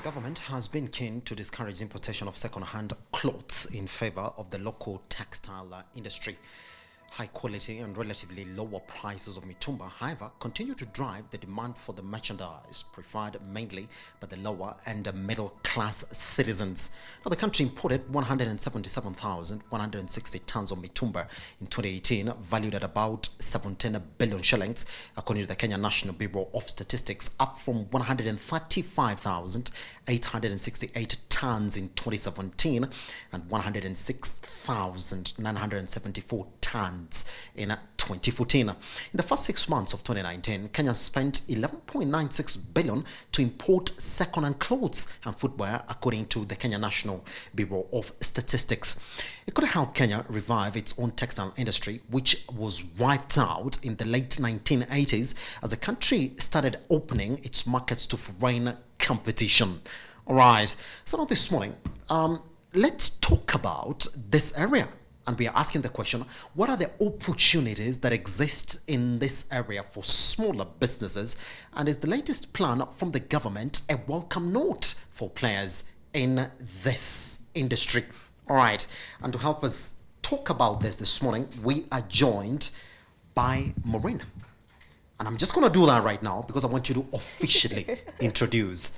government has been keen to discourage importation of second-hand clothes in favor of the local textile industry. High quality and relatively lower prices of mitumba, however, continue to drive the demand for the merchandise, preferred mainly by the lower and middle-class citizens. Now, the country imported 177,160 tons of mitumba in 2018, valued at about 17 billion shillings, according to the Kenya National Bureau of Statistics, up from 135,868 tons in 2017 and 106,974 tons in 2014. In the first 6 months of 2019, Kenya spent 11.96 billion to import second-hand clothes and footwear, according to the Kenya National Bureau of Statistics. It could help Kenya revive its own textile industry, which was wiped out in the late 1980s as the country started opening its markets to foreign competition. All right, so now this morning, let's talk about this area. And we are asking the question, what are the opportunities that exist in this area for smaller businesses? And is the latest plan from the government a welcome note for players in this industry? All right. And to help us talk about this morning, we are joined by Maureen. And I'm just going to do that right now because I want you to officially introduce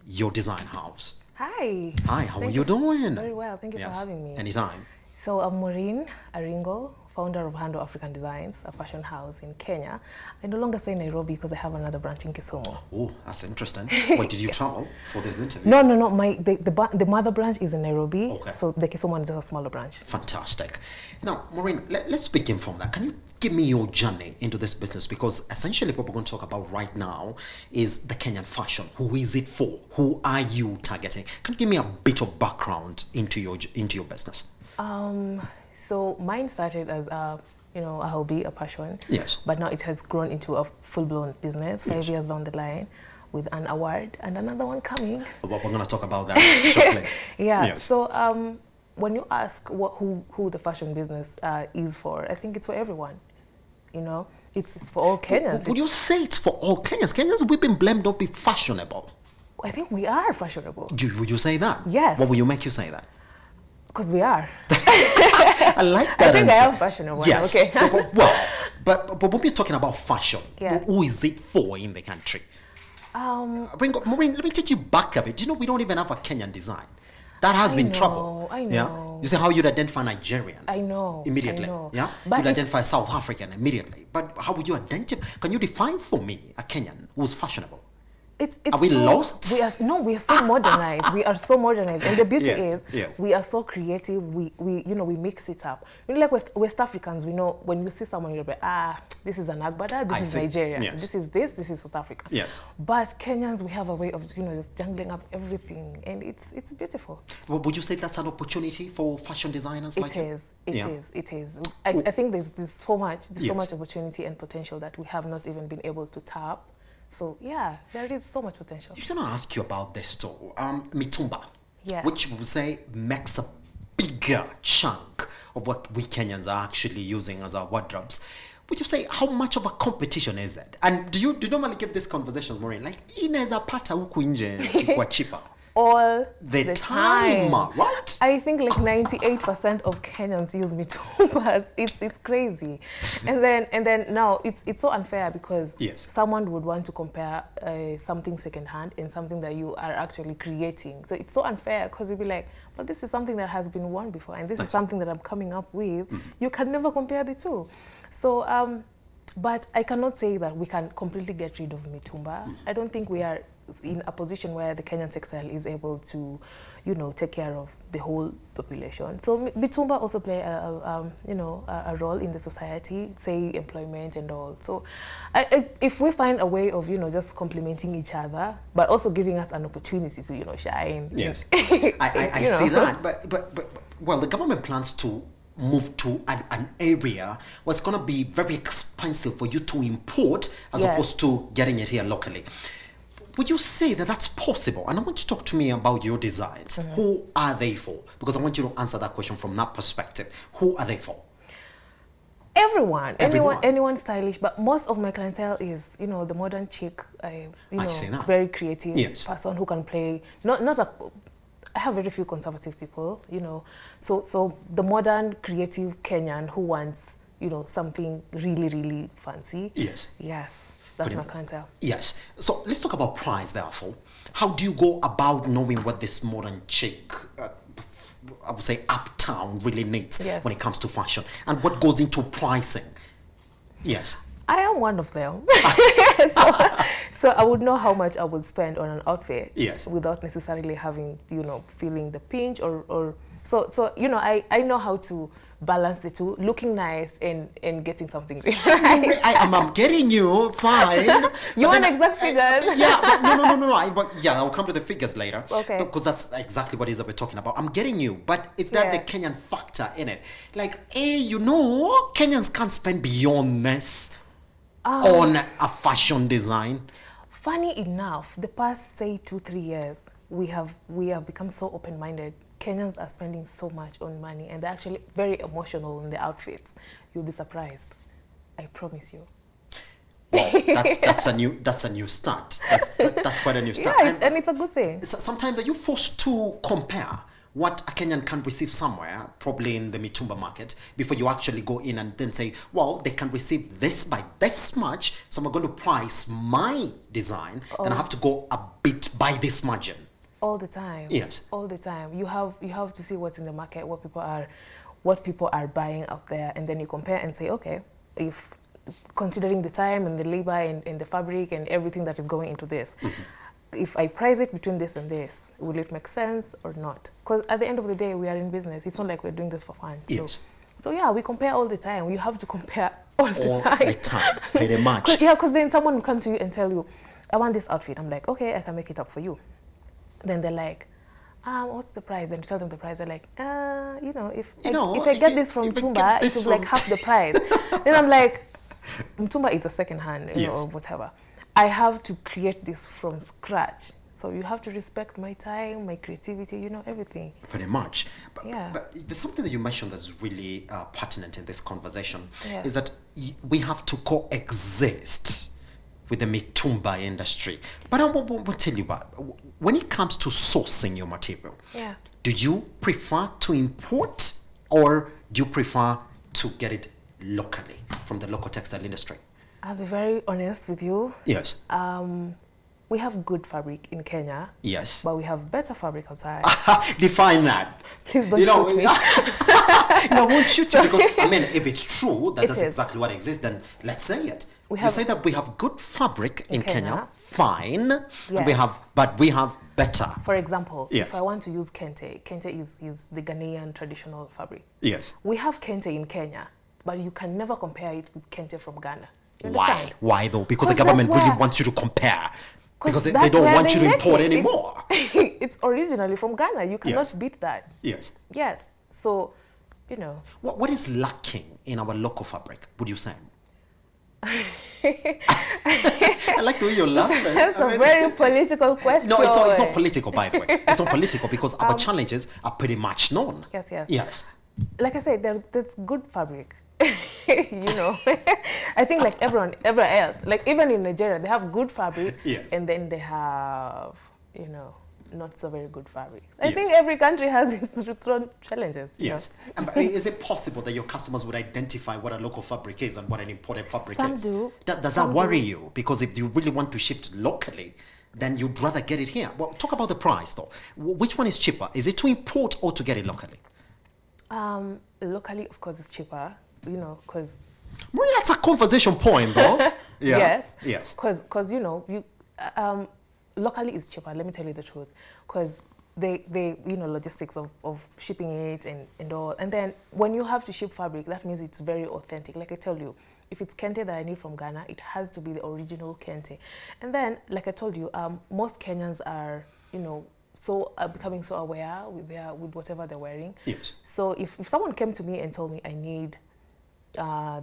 your design house. Hi. Hi, how are you doing? Very well. Thank you for having me. Anytime. So I'm Maureen Aringo, founder of Handle African Designs, a fashion house in Kenya. I no longer say Nairobi because I have another branch in Kisumu. Oh, that's interesting. Wait, did you travel for this interview? No. The mother branch is in Nairobi. Okay. So the Kisumu one is just a smaller branch. Fantastic. Now, Maureen, let's begin from that. Can you give me your journey into this business? Because essentially what we're going to talk about right now is the Kenyan fashion. Who is it for? Who are you targeting? Can you give me a bit of background into your business? So mine started as a hobby, a passion. Yes. But now it has grown into a full-blown business. 5 years down the line, with an award and another one coming. Well, we're going to talk about that shortly. Yeah. Yes. So when you ask who the fashion business is for, I think it's for everyone. You know, it's for all Kenyans. Would you say it's for all Kenyans? Kenyans, we've been blamed not be fashionable. I think we are fashionable. Would you say that? Yes. What will you make you say that? Because we are. I like that. I think answer. I am fashionable. Yes. Okay. but when we're talking about fashion, yes. Who is it for in the country? Maureen, let me take you back a bit. Do you know we don't even have a Kenyan design? That has been trouble. I know. Yeah? You see how you'd identify Nigerian? I know. Immediately. I know. Yeah? You'd identify South African immediately. But how would you identify? Can you define for me a Kenyan who's fashionable? Are we lost? We are so modernized. We are so modernized, and the beauty is we are so creative. We mix it up. You know, like West Africans, we know when we see someone, you're like, this is an Agbada, this is Nigeria, yes. this is South Africa. Yes. But Kenyans, we have a way of just jungling up everything, and it's beautiful. Well, would you say that's an opportunity for fashion designers? It is. I think there's so much opportunity and potential that we have not even been able to tap. So yeah, there is so much potential. I was going to ask you about this too. Mitumba, yes. Which we say makes a bigger chunk of what we Kenyans are actually using as our wardrobes. Would you say how much of a competition is it? And do you normally get this conversation, Maureen? Like, inaweza pata huku nje kwa cheaper. All the time, right? I think like 98% of Kenyans use mitumbas. It's crazy, and then now it's so unfair because someone would want to compare something secondhand and something that you are actually creating. So it's so unfair because we'd be like, but this is something that has been worn before, and this is something that I'm coming up with. You can never compare the two. So but I cannot say that we can completely get rid of mitumba. I don't think we are in a position where the Kenyan textile is able to, take care of the whole population. So mitumba also play a role in the society, say employment and all. So if we find a way of, just complementing each other, but also giving us an opportunity to, shine. Yes, I see that. But the government plans to move to an area where it's going to be very expensive for you to import as opposed to getting it here locally. Would you say that that's possible? And I want you to talk to me about your designs. Who are they for? Because I want you to answer that question from that perspective. Who are they for? anyone stylish, but most of my clientele is, you know, the modern chick, very creative person who can play. I have very few conservative people, you know, so the modern creative Kenyan who wants, you know, something really, really fancy. Yes, that's my clientele. Yes. So let's talk about price, therefore. How do you go about knowing what this modern chick, I would say uptown, really needs when it comes to fashion, and what goes into pricing? Yes. I am one of them. So I would know how much I would spend on an outfit without necessarily having, you know, feeling the pinch or so you know, I know how to balance the two, looking nice and getting something really nice. I'm getting you, fine. You want exact figures? No. I'll come to the figures later. Okay. Because that's exactly what it is that we're talking about. I'm getting you, but is that the Kenyan factor in it? Like, you know, Kenyans can't spend beyond this on a fashion design. Funny enough, the past, say, 2-3 years, we have become so open-minded. Kenyans are spending so much on money, and they're actually very emotional in the outfits. You'll be surprised. I promise you. Well, that's a new start. That's quite a new start. Yeah, and it's a good thing. Sometimes are you forced to compare what a Kenyan can receive somewhere, probably in the Mitumba market, before you actually go in and then say, well, they can receive this by this much, so I'm going to price my design, then I have to go a bit by this margin. All the time. Yes. All the time. You have to see what's in the market, what people are buying out there, and then you compare and say, okay, if considering the time and the labor and the fabric and everything that is going into this, if I price it between this and this, will it make sense or not? Because at the end of the day, we are in business. It's not like we're doing this for fun. Yes. So yeah, we compare all the time. You have to compare all the time. All the time, pretty much. Because then someone will come to you and tell you, I want this outfit. I'm like, okay, I can make it up for you. Then they're like, what's the price? Then you tell them the price. They're like, you know, if I get this from Tumba, it will be like half the price. Then I'm like, Tumba is a second hand, you know, or whatever. I have to create this from scratch. So you have to respect my time, my creativity, you know, everything. Pretty much. But there's something that you mentioned that's really pertinent in this conversation, is that we have to coexist with the Mitumba industry. But I will tell you what, when it comes to sourcing your material, do you prefer to import or do you prefer to get it locally from the local textile industry? I'll be very honest with you. Yes. We have good fabric in Kenya. Yes. But we have better fabric outside. Define that. Please don't shoot me. I won't shoot you because, I mean, if it's true that that's exactly what exists, then let's say it. You say that we have good fabric in Kenya, fine, and we have better. For example, if I want to use kente, kente is the Ghanaian traditional fabric. Yes. We have kente in Kenya, but you can never compare it with kente from Ghana. Why? Why though? Because the government really wants you to compare. Because they don't want you to import anymore. It's originally from Ghana. You cannot beat that. Yes. Yes. So, you know. What is lacking in our local fabric, would you say? I like the way you're laughing. That's a very political question. No, it's not political, by the way. It's not political because our challenges are pretty much known. Yes. Like I said, there's good fabric. You know, I think like everyone else, like even in Nigeria, they have good fabric, and then they have, you know, not so very good fabric. I think every country has its own challenges. Yes. And is it possible that your customers would identify what a local fabric is and what an imported fabric is? Some do. Does that worry you? Because if you really want to shift locally, then you'd rather get it here. Well, talk about the price though. Which one is cheaper? Is it to import or to get it locally? Locally, of course, it's cheaper. You know, because that's a conversation point, though. Yes. Because you know, locally is cheaper. Let me tell you the truth. Because they you know, logistics of shipping it and all. And then when you have to ship fabric, that means it's very authentic. Like I tell you, if it's kente that I need from Ghana, it has to be the original kente. And then, like I told you, most Kenyans are, you know, becoming so aware with whatever they're wearing. Yes. So if someone came to me and told me I need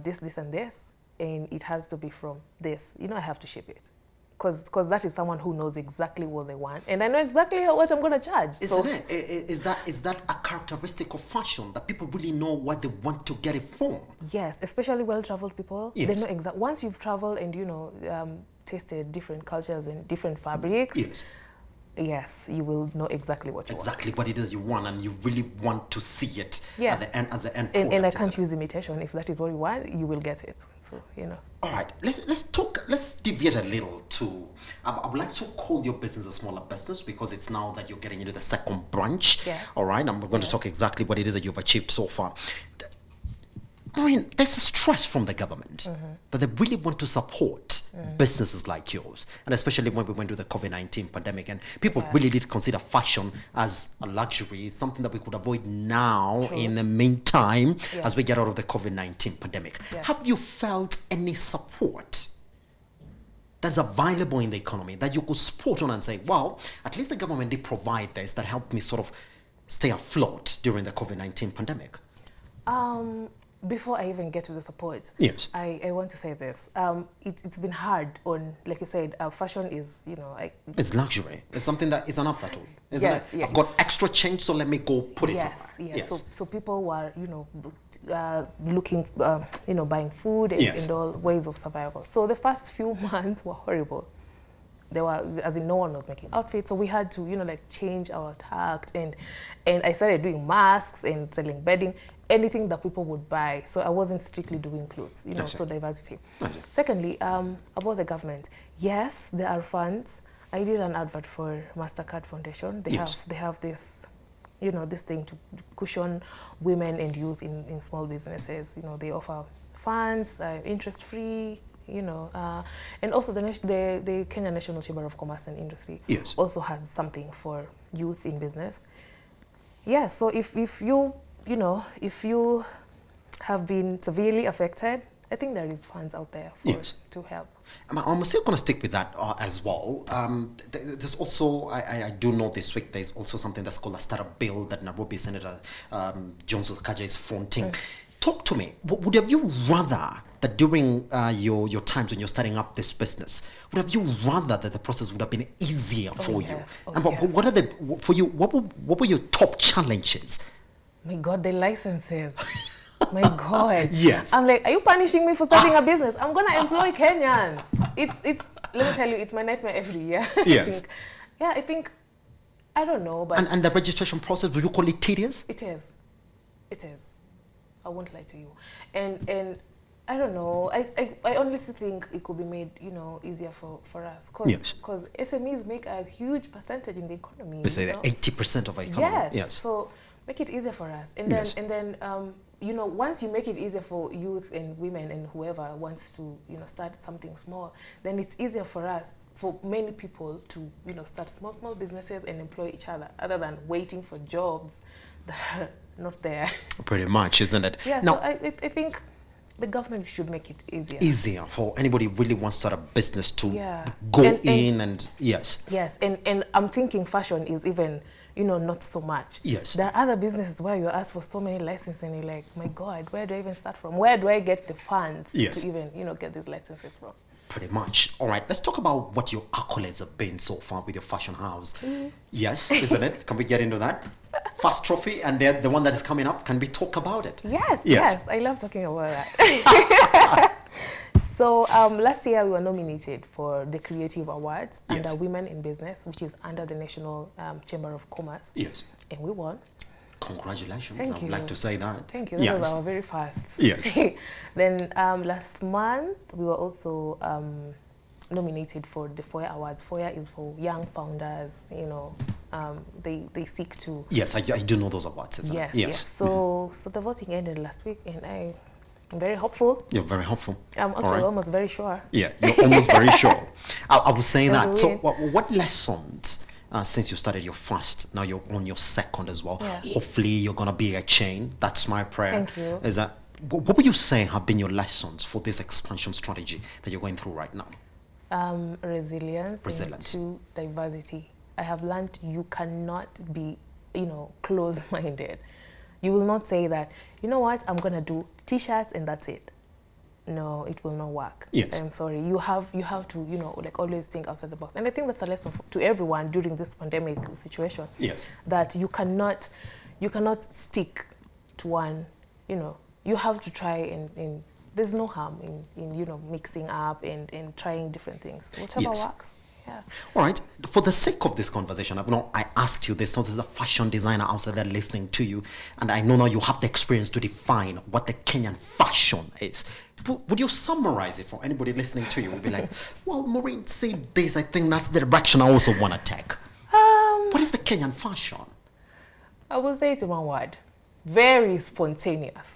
this, and this, and it has to be from this, you know, I have to ship it. because that is someone who knows exactly what they want, and I know exactly what I'm going to charge. Isn't it? Is that a characteristic of fashion, that people really know what they want to get it from? Yes, especially well-traveled people. Yes. They know exactly. Once you've traveled and tasted different cultures and different fabrics. Yes. Yes, you will know exactly what you want. Exactly what it is you want, and you really want to see it yes. at the end, as the end product. And I can't use imitation. If that is what you want, you will get it. So, All right, let's deviate a little to, I would like to call your business a smaller business, because it's now that you're getting into the second branch. Yes. All right, I'm going to talk exactly what it is that you've achieved so far. I mean, there's a stress from the government that they really want to support businesses like yours, and especially when we went through the COVID-19 pandemic, and people really did consider fashion as a luxury, something that we could avoid now in the meantime as we get out of the COVID-19 pandemic. Have you felt any support that's available in the economy that you could support on and say, well, at least the government did provide this that helped me sort of stay afloat during the COVID-19 pandemic? Before I even get to the support, yes, I want to say this. It's been hard on, like you said, fashion is, it's luxury. It's something that is an afterthought, isn't it? Yes. I've got extra change, so let me go put it somewhere. Yes. So people were, looking, buying food and all ways of survival. So the first few months were horrible. There were, as in, no one was making outfits, so we had to, change our tact, and I started doing masks and selling bedding, anything that people would buy. So I wasn't strictly doing clothes, so diversity. Secondly, about the government, yes, there are funds. I did an advert for MasterCard Foundation. They have this, this thing to cushion women and youth in small businesses. They offer funds, interest-free. And also the Kenya National Chamber of Commerce and Industry also has something for youth in business. Yes, so if you have been severely affected, I think there is funds out there to help. I'm still going to stick with that as well. There's also, I do know this week, there's also something that's called a startup bill that Nairobi Senator Jones Kaja is fronting. Talk to me. Would have you rather that during your times when you're starting up this business, would have you rather that the process would have been easier for you? And what are what were your top challenges? My God, the licenses. My God. Yes. I'm like, are you punishing me for starting a business? I'm gonna employ Kenyans. It's. Let me tell you, it's my nightmare every year. Yes. I think. I don't know, but. And the registration process, would you call it tedious? It is. I won't lie to you, and I don't know. I honestly think it could be made, easier for us, because SMEs make a huge percentage in the economy. They say 80% of our economy. Yes. So make it easier for us, and then once you make it easier for youth and women and whoever wants to start something small, then it's easier for us, for many people to start small businesses and employ each other, other than waiting for jobs that are not there. Pretty much, isn't it? Yeah, now, so I think the government should make it easier. Easier for anybody who really wants to start a business to go in and yes. Yes, and I'm thinking fashion is even, not so much. Yes. There are other businesses where you ask for so many licenses and you're like, my God, where do I even start from? Where do I get the funds to even, get these licenses from? Pretty much. All right, let's talk about what your accolades have been so far with your fashion house. Yes, isn't it? Can we get into that? First trophy, and then the one that is coming up, can we talk about it? Yes. I love talking about that. So last year we were nominated for the Creative Awards under Women in Business, which is under the National Chamber of Commerce. Yes. And we won. Congratulations. Thank I would you. like to say that. Thank you. That was our very first. Yes. Then last month we were also nominated for the FOIA Awards. FOIA is for young founders. They seek to. Yes, I do know those awards. Yes. So the voting ended last week, and I'm very hopeful. You're very hopeful. I'm actually almost very sure. Yeah, you're almost very sure. I was saying that. So what lessons? Since you started your first, now you're on your second as well. Yeah. Hopefully you're going to be a chain. That's my prayer. Thank you. Is that, what would you say have been your lessons for this expansion strategy that you're going through right now? Resilience. And diversity. I have learned you cannot be, close-minded. You will not say that, you know what, I'm going to do T-shirts and that's it. no, it will not work. Yes. I'm sorry. You have to, like always think outside the box. And I think that's a lesson to everyone during this pandemic situation. Yes. That you cannot stick to one, you have to try and there's no harm in mixing up and trying different things. Whatever works. Yeah. All right. For the sake of this conversation, I asked you this. So there's a fashion designer outside there listening to you, and I know now you have the experience to define what the Kenyan fashion is. Would you summarize it for anybody listening to you? Would be like, well, Maureen said this. I think that's the direction I also want to take. What is the Kenyan fashion? I will say it in one word: very spontaneous.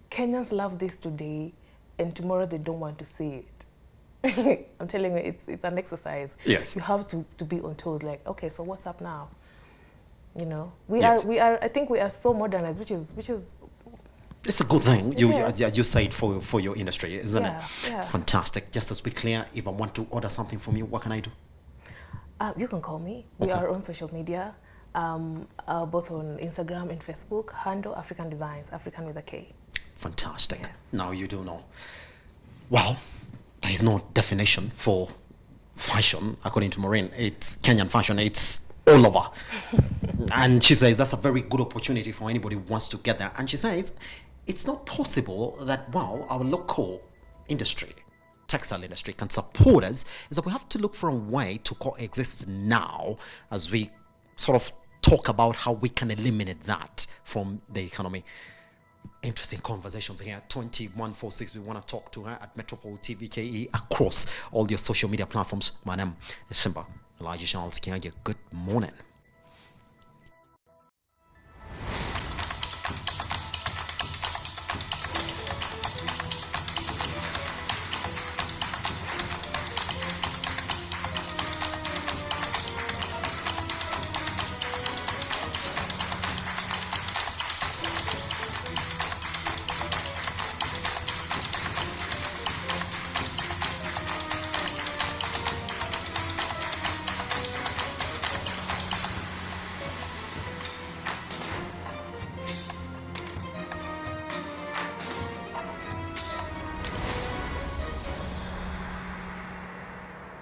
Kenyans love this today, and tomorrow they don't want to see it. I'm telling you, it's an exercise. Yes. You have to be on toes. Like, okay, so what's up now? We are. I think we are so modernized, which is. It's a good thing. You say it for your industry, isn't it? Yeah. Fantastic. Just to be clear, if I want to order something from you, what can I do? You can call me. We are on social media, both on Instagram and Facebook. Handle African Designs, African with a K. Fantastic. Yes. Now you do know. Well, there is no definition for fashion, according to Maureen. It's Kenyan fashion. It's all over. And she says that's a very good opportunity for anybody who wants to get there. And she says it's not possible that, our local industry, textile industry, can support us. Is that we have to look for a way to coexist now as we sort of talk about how we can eliminate that from the economy. Interesting conversations here. 2146. We want to talk to her at Metropole TVKE across all your social media platforms. My name is Simba Elijah Charles. Good morning.